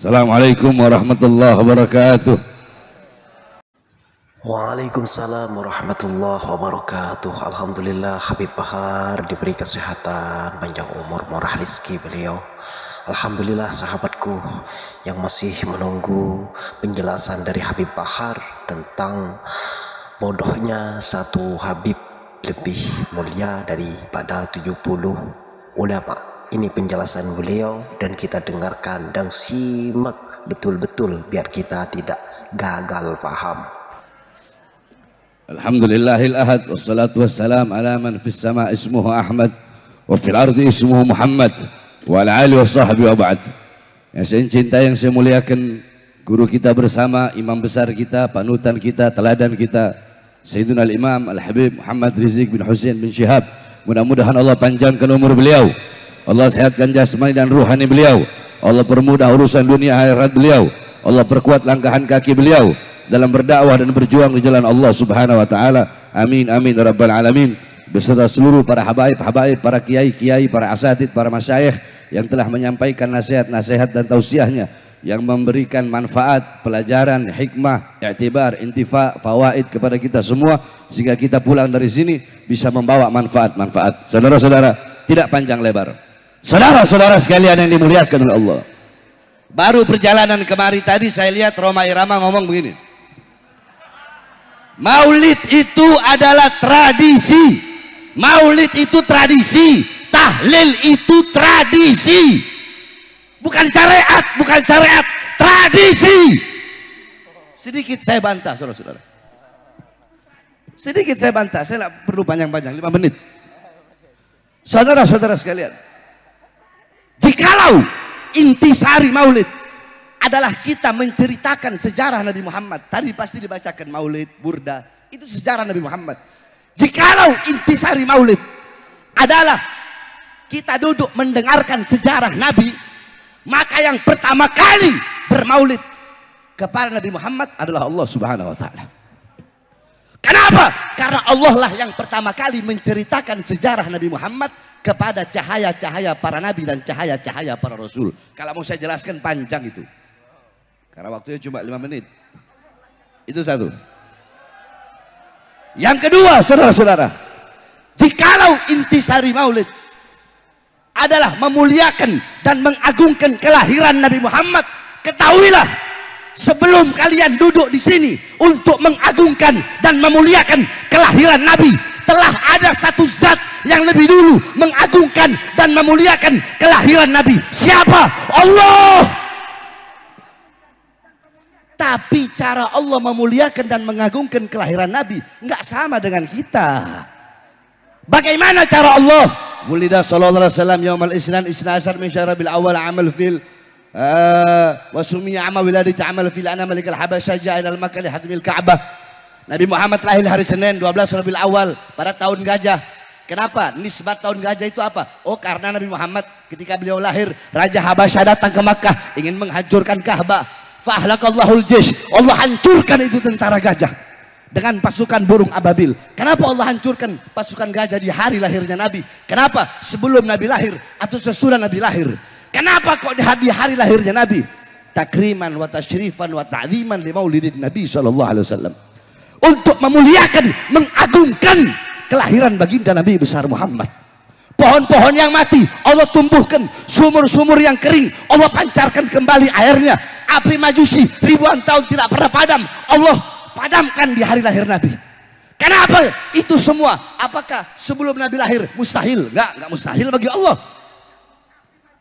Assalamualaikum warahmatullahi wabarakatuh. Waalaikumsalam warahmatullahi wabarakatuh. Alhamdulillah Habib Bahar diberi kesehatan, panjang umur, murah rezeki beliau. Alhamdulillah sahabatku yang masih menunggu penjelasan dari Habib Bahar tentang bodohnya satu Habib lebih mulia daripada 70 ulama. Ini penjelasan beliau dan kita dengarkan dan simak betul-betul biar kita tidak gagal paham. Alhamdulillahil ahad wassalatu wassalam ala man fis sama ismuhu Ahmad wa fil ardi ismuhu Muhammad wa ala alihi wa sahbihi wa ba'd. Yang saya cintai, yang saya muliakan, guru kita bersama, imam besar kita, panutan kita, teladan kita, Sayyiduna al-Imam Al-Habib Muhammad Rizik bin Husain bin Syihab. Mudah-mudahan Allah panjangkan umur beliau, Allah sehatkan jasmani dan ruhani beliau, Allah permudah urusan dunia akhirat beliau, Allah perkuat langkahan kaki beliau dalam berdakwah dan berjuang di jalan Allah Subhanahu wa taala. Amin amin ya rabbal alamin. Beserta seluruh para habaib, para kiai, para asatid, para masyayikh yang telah menyampaikan nasihat-nasihat dan tausiahnya yang memberikan manfaat, pelajaran, hikmah, i'tibar, intifa, fawaid kepada kita semua, sehingga kita pulang dari sini bisa membawa manfaat-manfaat. Saudara-saudara, tidak panjang lebar, saudara-saudara sekalian yang dimuliakan oleh Allah, baru perjalanan kemari tadi saya lihat Roma Irama ngomong begini, Maulid itu adalah tradisi, Maulid itu tradisi, tahlil itu tradisi, bukan syariat, bukan syariat, tradisi. Sedikit saya bantah saudara-saudara, sedikit saya bantah, saya tidak perlu panjang-panjang, 5 menit. Saudara-saudara sekalian, jikalau intisari maulid adalah kita menceritakan sejarah Nabi Muhammad, tadi pasti dibacakan maulid, burda, itu sejarah Nabi Muhammad. Jikalau intisari maulid adalah kita duduk mendengarkan sejarah Nabi, maka yang pertama kali bermaulid kepada Nabi Muhammad adalah Allah Subhanahu wa taala. Kenapa? Karena Allah lah yang pertama kali menceritakan sejarah Nabi Muhammad kepada cahaya-cahaya para nabi dan cahaya-cahaya para rasul. Kalau mau saya jelaskan panjang itu, karena waktunya cuma 5 menit. Itu satu. Yang kedua, saudara-saudara, jikalau intisari maulid adalah memuliakan dan mengagungkan kelahiran Nabi Muhammad, ketahuilah sebelum kalian duduk di sini untuk mengagungkan dan memuliakan kelahiran Nabi, telah ada satu zat yang lebih dulu mengagungkan dan memuliakan kelahiran Nabi. Siapa? Allah. Tapi cara Allah memuliakan dan mengagungkan kelahiran Nabi nggak sama dengan kita. Bagaimana cara Allah? Wulida sallallahu alaihi wasallam yaumal isnan isna asar min syarabil awal amal fil wasumiya amal wiladati amal fil ana malikal habasyah ja'a ilal makkah li hadmil ka'bah. Nabi Muhammad lahir hari Senin 12 Rabiul Awal pada tahun gajah. Kenapa? Nisbat tahun gajah itu apa? Oh, karena Nabi Muhammad ketika beliau lahir, Raja Habasyah datang ke Makkah ingin menghancurkan Ka'bah. Fahlakallahul jish, Allah hancurkan itu tentara gajah dengan pasukan burung ababil. Kenapa Allah hancurkan pasukan gajah di hari lahirnya Nabi? Kenapa? Sebelum Nabi lahir atau sesudah Nabi lahir? Kenapa kok di hari lahirnya Nabi? Takriman wa tasyrifan wa ta'ziman li maulidin Nabi sallallahu alaihi wasallam. Untuk memuliakan, mengagungkan kelahiran baginda Nabi besar Muhammad. Pohon-pohon yang mati Allah tumbuhkan, sumur-sumur yang kering Allah pancarkan kembali airnya. Api majusi ribuan tahun tidak pernah padam, Allah padamkan di hari lahir Nabi. Kenapa itu semua? Apakah sebelum Nabi lahir mustahil? Enggak mustahil bagi Allah.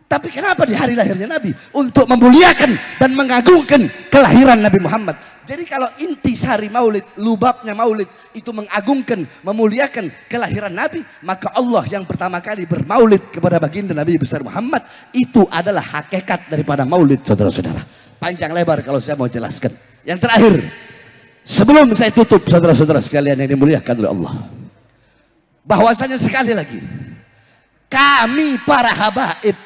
Tapi kenapa di hari lahirnya Nabi? Untuk memuliakan dan mengagungkan kelahiran Nabi Muhammad. Jadi kalau intisari maulid, lubabnya maulid itu mengagungkan, memuliakan kelahiran Nabi, maka Allah yang pertama kali bermaulid kepada baginda Nabi besar Muhammad, itu adalah hakikat daripada maulid, saudara-saudara. Panjang lebar kalau saya mau jelaskan. Yang terakhir, sebelum saya tutup, saudara-saudara sekalian yang dimuliakan oleh Allah, bahwasanya sekali lagi kami para habaib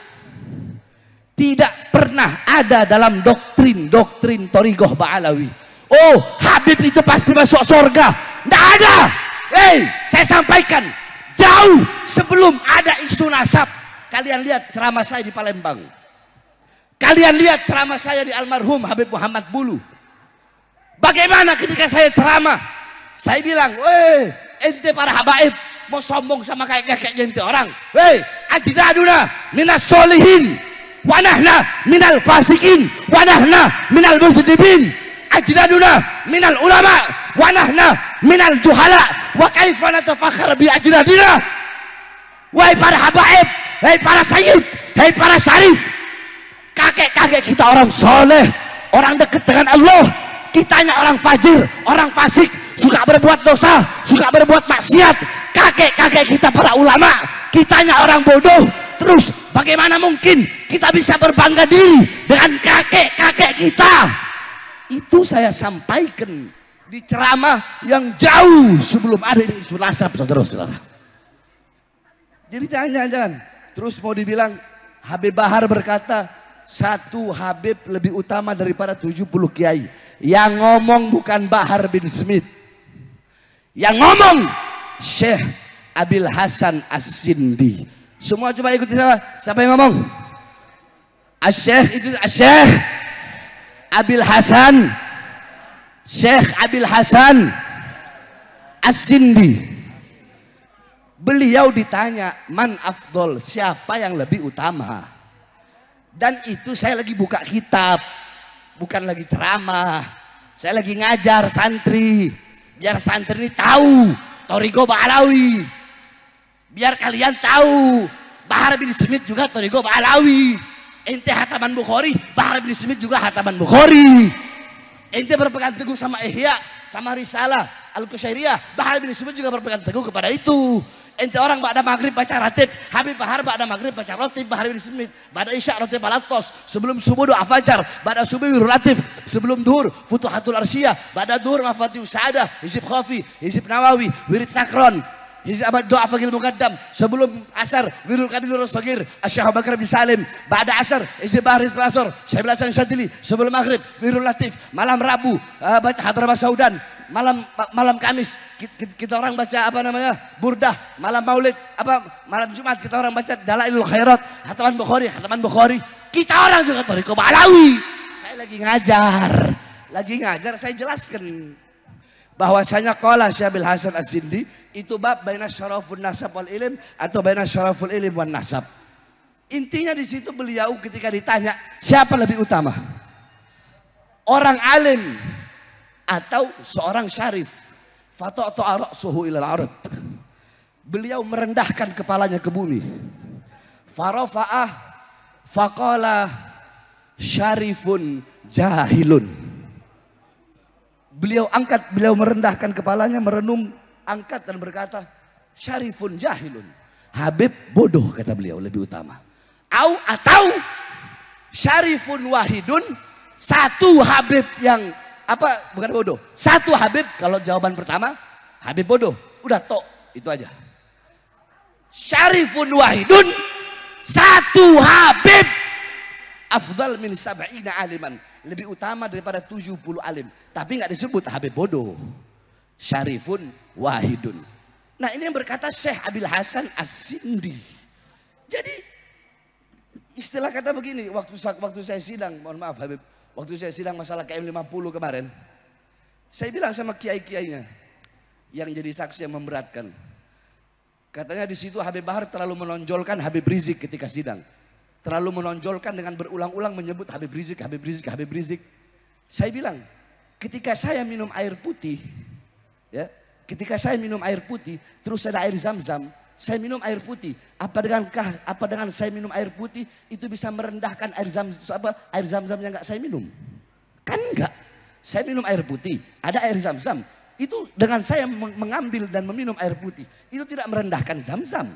tidak pernah ada dalam doktrin Thariqah Ba'alawi, oh Habib itu pasti masuk surga. Tidak ada. Saya sampaikan, jauh sebelum ada isu nasab. Kalian lihat ceramah saya di Palembang, Kalian lihat ceramah saya di almarhum Habib Muhammad Bulu. Bagaimana ketika saya ceramah, saya bilang, weh, ente para habaib mau sombong sama kayak ente orang. Weh, ajdaduna minas solihin, wanahna minal fasikin, wanahna minal mujribin. Ajdaduna minal ulama, wanahna minal juhala. Wa kaifa natafakhar bi ajdadina. Wahai para habaib, wahai para sayyid, wahai para syarif, kakek-kakek kita orang soleh, orang dekat dengan Allah. Kitanya orang fajir, orang fasik, suka berbuat dosa, suka berbuat maksiat. Kakek-kakek kita para ulama, kitanya orang bodoh. Terus bagaimana mungkin kita bisa berbangga diri dengan kakek-kakek kita? Itu saya sampaikan di ceramah yang jauh sebelum ada di isu nasab, saudara-saudara. Jadi jangan-jangan terus mau dibilang Habib Bahar berkata satu Habib lebih utama daripada 70 kiai. Yang ngomong bukan Bahar bin Smith, yang ngomong Syekh Abil Hasan As-Sindi. Semua coba ikuti saya. Siapa yang ngomong? Syekh itu Syekh Abil Hasan, Syekh Abil Hasan As-Sindi. Beliau ditanya, man afdol, siapa yang lebih utama? Dan itu saya lagi buka kitab, bukan lagi ceramah. Saya lagi ngajar santri, biar santri ini tahu Thariqah Ba'alawi. Biar kalian tahu Bahar bin Smith juga Thariqah Ba'alawi. Ente hataman Bukhari, Bahar bin Smith juga hataman Bukhari. Ente berpegang teguh sama Ihya, sama Risalah Al-Qusyairiyah, Bahar bin Smith juga berpegang teguh kepada itu. Ente orang ba'da maghrib baca ratib, Habib Bahar ba'da maghrib baca ratib, Bahar bin Smith ba'da isya ratib al-attos, sebelum subuh doa fajar, ba'da subuh wirul latif, sebelum duhur futuhatul arsiyah, ba'da duhur mafatih usahadah, hizib khafi, hizib nawawi, wirid sakron, hizib abad doa fagil muqaddam, sebelum asar wirul kabilur sogir, asyah bakar bin salim, ba'da asar hizib bahar hizib asor, syaibil hasan syadili, sebelum maghrib wirul latif, malam rabu baca hadrabah saudan, malam Kamis kita orang baca apa namanya burdah, malam Maulid malam Jumat kita orang baca Dalailul Khairat, hataman Bukhari. Kita orang juga Thariqah Ba'alawi. Saya lagi ngajar, saya jelaskan bahwasanya qala Syekh Abil Hasan As-Sindi itu bab baina syarafun nasab wal ilm atau baina syaraful ilm wan nasab. Intinya di situ beliau ketika ditanya siapa lebih utama, orang alim atau seorang syarif, fata'tu ra'suhu ilal ard. Beliau merendahkan kepalanya ke bumi. Farafa'ah faqala syarifun jahilun. Beliau merendahkan kepalanya, merenung, angkat dan berkata syarifun jahilun. Habib bodoh, kata beliau, lebih utama. Atau syarifun wahidun, satu Habib yang bukan bodoh, satu Habib. Kalau jawaban pertama Habib bodoh, udah tok, itu aja. Syarifun wahidun, satu Habib afdal min sab'ina aliman, lebih utama daripada 70 alim. Tapi nggak disebut Habib bodoh, syarifun wahidun. Nah ini yang berkata Syekh Abil Hasan As-Sindi. Jadi istilah kata begini, waktu saya sidang, mohon maaf Habib, waktu saya sidang masalah KM50 kemarin, saya bilang sama kiai-kiainya yang jadi saksi yang memberatkan. Katanya di situ Habib Bahar terlalu menonjolkan Habib Rizik ketika sidang. Terlalu menonjolkan dengan berulang-ulang menyebut Habib Rizik, Habib Rizik, Habib Rizik. Saya bilang, ketika saya minum air putih, ya, ketika saya minum air putih, terus ada air zam-zam, saya minum air putih. Apa dengan saya minum air putih itu bisa merendahkan air zam-zam yang nggak saya minum? Kan enggak. Saya minum air putih, ada air zam-zam. Itu dengan saya mengambil dan meminum air putih, itu tidak merendahkan zam-zam.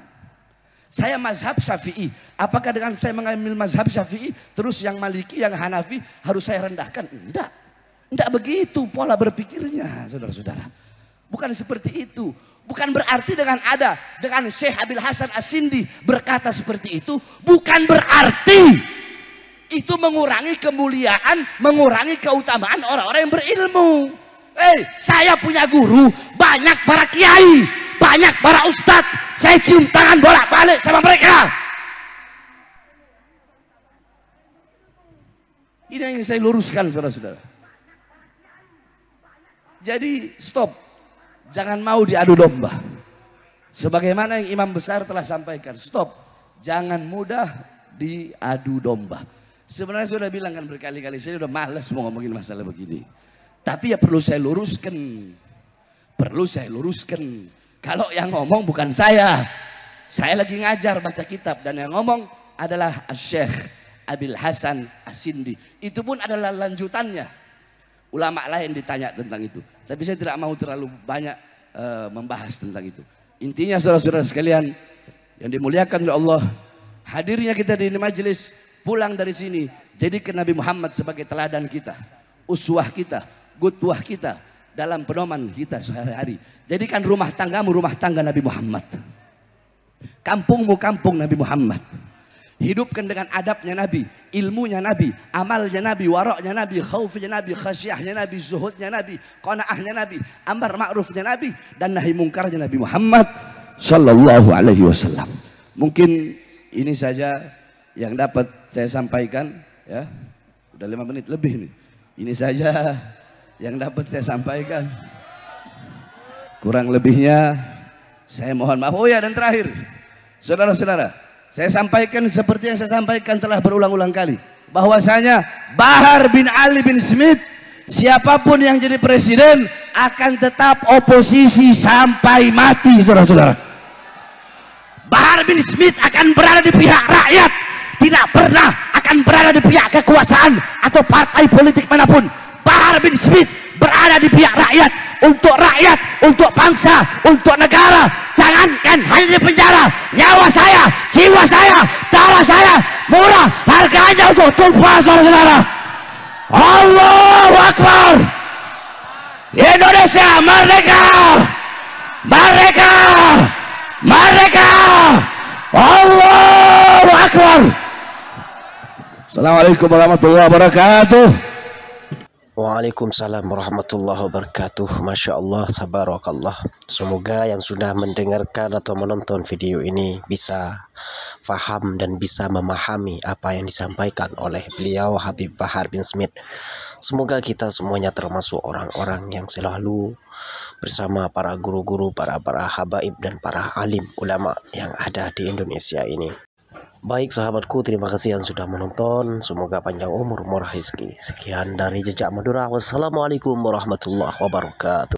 Saya mazhab Syafi'i. Apakah dengan saya mengambil mazhab Syafi'i, terus yang Maliki, yang Hanafi harus saya rendahkan? Enggak. Enggak begitu pola berpikirnya, saudara-saudara. Bukan seperti itu. Bukan berarti dengan Syekh Abil Hasan As-Sindi berkata seperti itu, bukan berarti itu mengurangi kemuliaan, mengurangi keutamaan orang-orang yang berilmu. Saya punya guru, banyak para kiai, banyak para ustadz, saya cium tangan bolak-balik sama mereka. Ini yang ingin saya luruskan, saudara-saudara. Jadi stop, jangan mau diadu domba. Sebagaimana yang imam besar telah sampaikan, stop, jangan mudah diadu domba. Sebenarnya saya sudah bilang kan berkali-kali, saya sudah malas mau ngomongin masalah begini. Tapi ya perlu saya luruskan. Perlu saya luruskan. Kalau yang ngomong bukan saya lagi ngajar baca kitab, dan yang ngomong adalah Syekh Abil Hasan As-Sindi. Itu pun adalah lanjutannya. Ulama lain ditanya tentang itu. Tapi saya tidak mau terlalu banyak membahas tentang itu. Intinya saudara-saudara sekalian yang dimuliakan oleh Allah, hadirnya kita di majelis, pulang dari sini, jadikan Nabi Muhammad sebagai teladan kita, uswah kita, qudwah kita dalam pedoman kita sehari-hari. Jadikan rumah tanggamu rumah tangga Nabi Muhammad. Kampungmu kampung Nabi Muhammad. Hidupkan dengan adabnya Nabi, ilmunya Nabi, amalnya Nabi, waraknya Nabi, khaufnya Nabi, khasyahnya Nabi, zuhudnya Nabi, qanaahnya Nabi, amar ma'rufnya Nabi, dan nahi mungkarnya Nabi Muhammad sallallahu alaihi wasallam. Mungkin ini saja yang dapat saya sampaikan, ya. Udah 5 menit lebih nih. Ini saja yang dapat saya sampaikan. Kurang lebihnya saya mohon maaf. Oh ya, dan terakhir, saudara-saudara, saya sampaikan seperti yang saya sampaikan telah berulang-ulang kali, bahwasanya Bahar bin Ali bin Smith, siapapun yang jadi presiden akan tetap oposisi sampai mati, saudara-saudara. Bahar bin Smith akan berada di pihak rakyat, tidak pernah akan berada di pihak kekuasaan atau partai politik manapun. Bahar bin Smith berada di pihak rakyat, untuk bangsa, untuk negara. Jangankan hanya di penjara, nyawa saya, jiwa saya, darah saya murah harganya untuk tumpah, saudara-saudara. Allahu Akbar. Indonesia merdeka, merdeka, merdeka. Allahu Akbar. Assalamualaikum warahmatullahi wabarakatuh. Waalaikumsalam warahmatullahi wabarakatuh. Masya Allah, tabarakallah. Semoga yang sudah mendengarkan atau menonton video ini bisa faham dan bisa memahami apa yang disampaikan oleh beliau Habib Bahar bin Smith. Semoga kita semuanya termasuk orang-orang yang selalu bersama para guru-guru, para habaib dan para alim ulama yang ada di Indonesia ini. Baik sahabatku, terima kasih yang sudah menonton. Semoga panjang umur, murah rezeki. Sekian dari Jejak Madura. Wassalamualaikum warahmatullahi wabarakatuh.